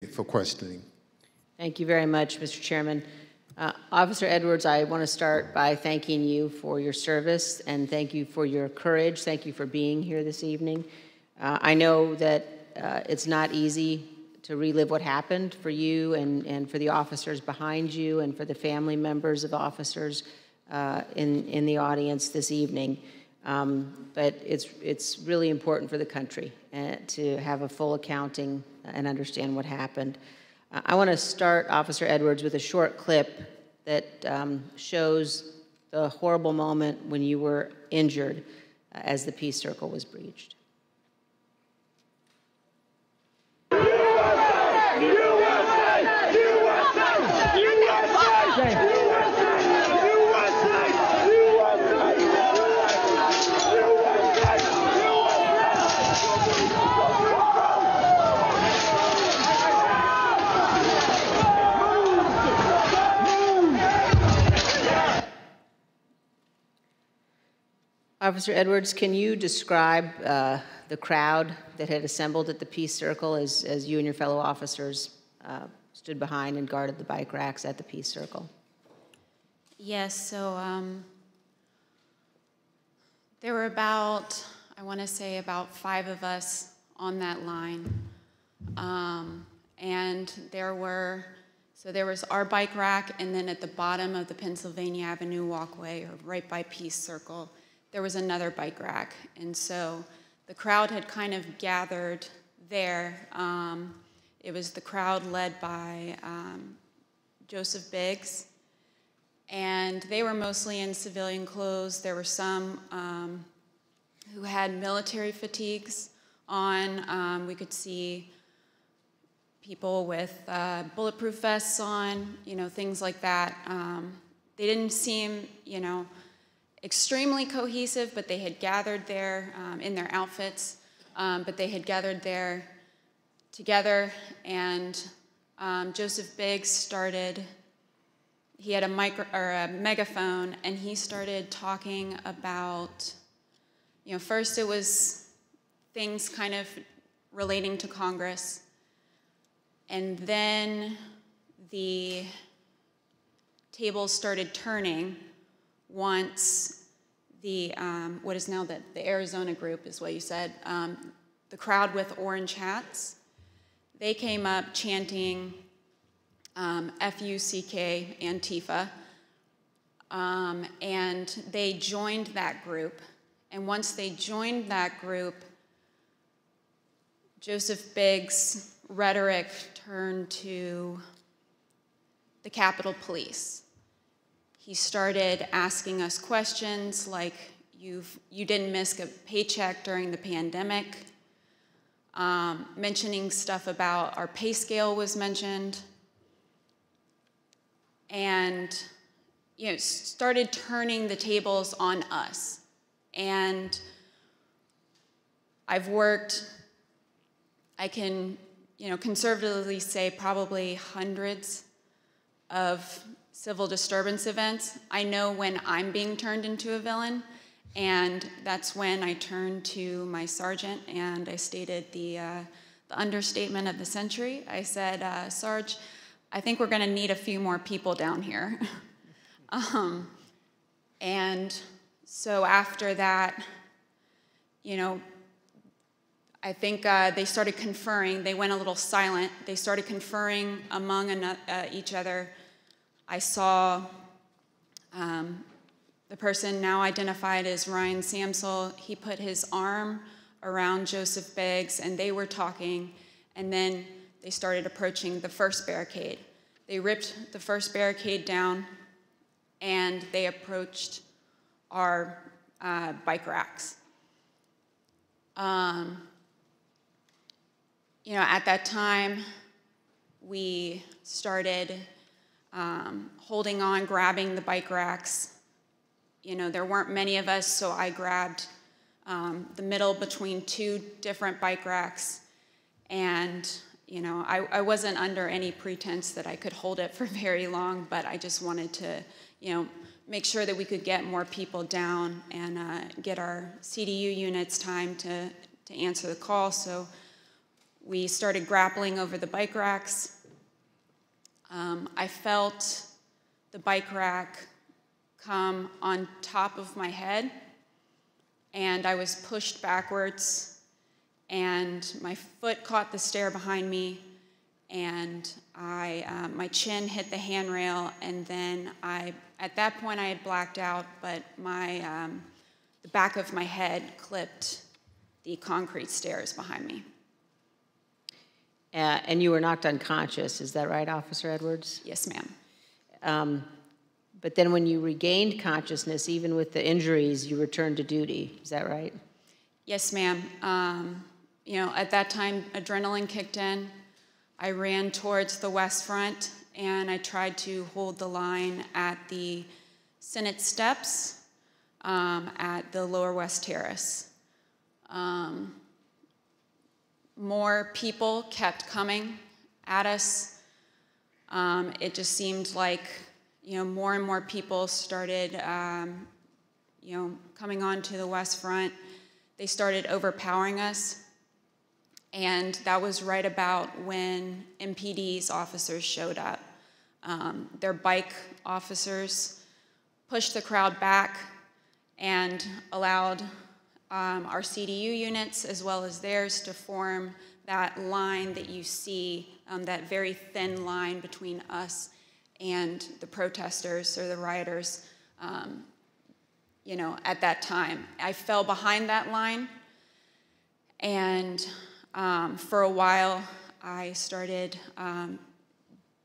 for questioning. Thank you very much, Mr. Chairman. Officer Edwards, I want to start by thanking you for your service and thank you for your courage. Thank you for being here this evening. I know that it's not easy to relive what happened for you and for the officers behind you and for the family members of officers in the audience this evening. But it's really important for the country to have a full accounting and understand what happened. I want to start, Officer Edwards, with a short clip that shows the horrible moment when you were injured as the peace circle was breached. Officer Edwards, can you describe the crowd that had assembled at the Peace Circle as you and your fellow officers stood behind and guarded the bike racks at the Peace Circle? Yes, so there were about, I want to say about 5 of us on that line. And there was our bike rack, and then at the bottom of the Pennsylvania Avenue walkway, or right by Peace Circle, there was another bike rack. And so the crowd had kind of gathered there. It was the crowd led by Joseph Biggs, and they were mostly in civilian clothes. There were some who had military fatigues on. We could see people with bulletproof vests on, things like that. They didn't seem, extremely cohesive, but they had gathered there in their outfits, but they had gathered there together, and Joseph Biggs started, he had a megaphone, and he started talking about, first it was things kind of relating to Congress, and then the tables started turning once the, what is now the Arizona group is what you said, the crowd with orange hats, they came up chanting F-U-C-K, Antifa, and they joined that group. And once they joined that group, Joseph Biggs' rhetoric turned to the Capitol Police. He started asking us questions like, you didn't miss a paycheck during the pandemic, mentioning stuff about our pay scale was mentioned, and started turning the tables on us. And I've worked, I can conservatively say probably hundreds of civil disturbance events. I know when I'm being turned into a villain, and that's when I turned to my sergeant and I stated the understatement of the century. I said, Sarge, I think we're gonna need a few more people down here. And so after that, I think they started conferring. They went a little silent. They started conferring among each other. I saw the person now identified as Ryan Samsel. He put his arm around Joseph Biggs, and they were talking, and then they started approaching the first barricade. They ripped the first barricade down, and they approached our bike racks. At that time, we started holding on, grabbing the bike racks. There weren't many of us, so I grabbed the middle between 2 different bike racks, and I wasn't under any pretense that I could hold it for very long, but I just wanted to, make sure that we could get more people down and get our CDU units time to answer the call. So We started grappling over the bike racks. I felt the bike rack come on top of my head, and I was pushed backwards, and my foot caught the stair behind me, and my chin hit the handrail, and then at that point I had blacked out, but the back of my head clipped the concrete stairs behind me. And you were knocked unconscious, is that right, Officer Edwards? Yes, ma'am. But then when you regained consciousness, even with the injuries, you returned to duty, is that right? Yes, ma'am. At that time, adrenaline kicked in. I ran towards the west front, and I tried to hold the line at the Senate steps at the lower west terrace. More people kept coming at us. It just seemed like, more and more people started, coming onto the west front. They started overpowering us. And that was right about when MPD's officers showed up. Their bike officers pushed the crowd back and allowed our CDU units as well as theirs to form that line that you see, that very thin line between us and the protesters or the rioters, at that time. I fell behind that line, and for a while I started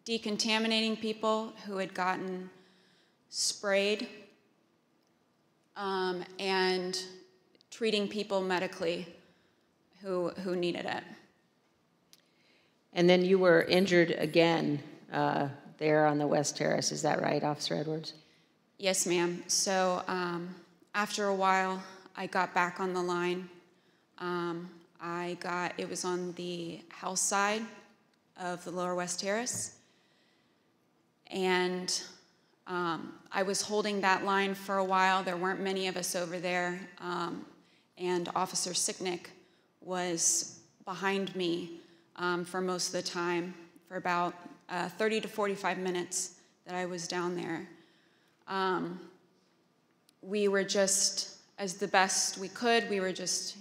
decontaminating people who had gotten sprayed and treating people medically who needed it. And then you were injured again there on the West Terrace, is that right, Officer Edwards? Yes, ma'am. So after a while, I got back on the line. It was on the house side of the lower West Terrace. And I was holding that line for a while. There weren't many of us over there. And Officer Sicnick was behind me for most of the time, for about 30 to 45 minutes that I was down there. We were just, as the best we could, we were just,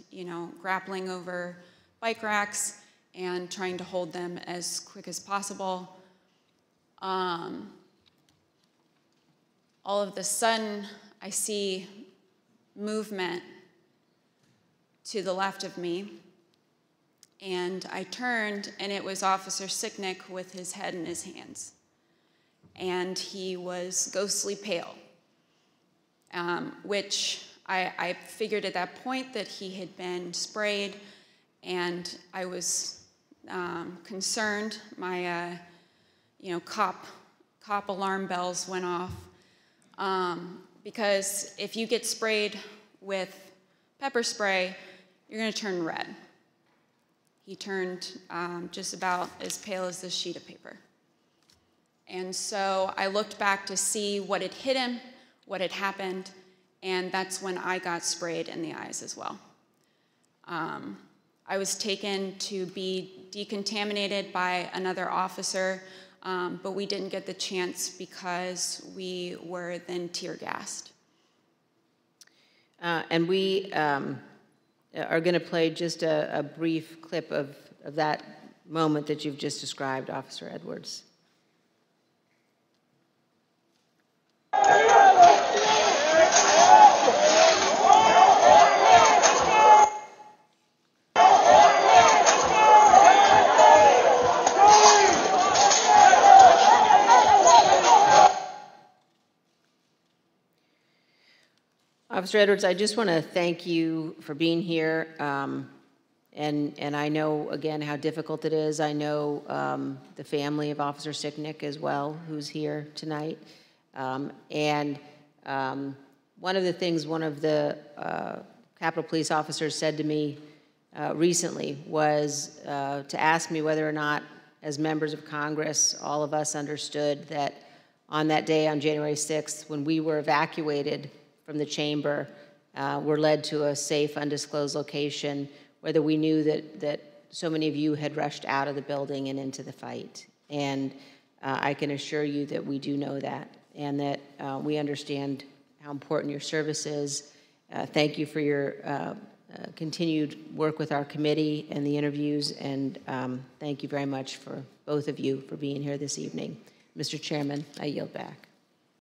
grappling over bike racks and trying to hold them as quick as possible. All of a sudden, I see movement to the left of me, and I turned, and it was Officer Sicnick with his head in his hands. And he was ghostly pale, which I figured at that point that he had been sprayed, and I was concerned. My, cop alarm bells went off, because if you get sprayed with pepper spray, you're going to turn red. He turned just about as pale as this sheet of paper. And so I looked back to see what had hit him, what had happened, and that's when I got sprayed in the eyes as well. I was taken to be decontaminated by another officer, but we didn't get the chance because we were then tear gassed. And we are going to play just a brief clip of that moment that you've just described, Officer Edwards. Officer Edwards, I just want to thank you for being here, and I know, again, how difficult it is. I know the family of Officer Sicnick as well, who's here tonight. And one of the things one of the Capitol Police officers said to me recently was to ask me whether or not, as members of Congress, all of us understood that on that day, on January 6th, when we were evacuated from the chamber, were led to a safe, undisclosed location, whether we knew that so many of you had rushed out of the building and into the fight. And I can assure you that we do know that, and that we understand how important your service is. Thank you for your continued work with our committee and the interviews, and thank you very much for both of you for being here this evening. Mr. Chairman, I yield back.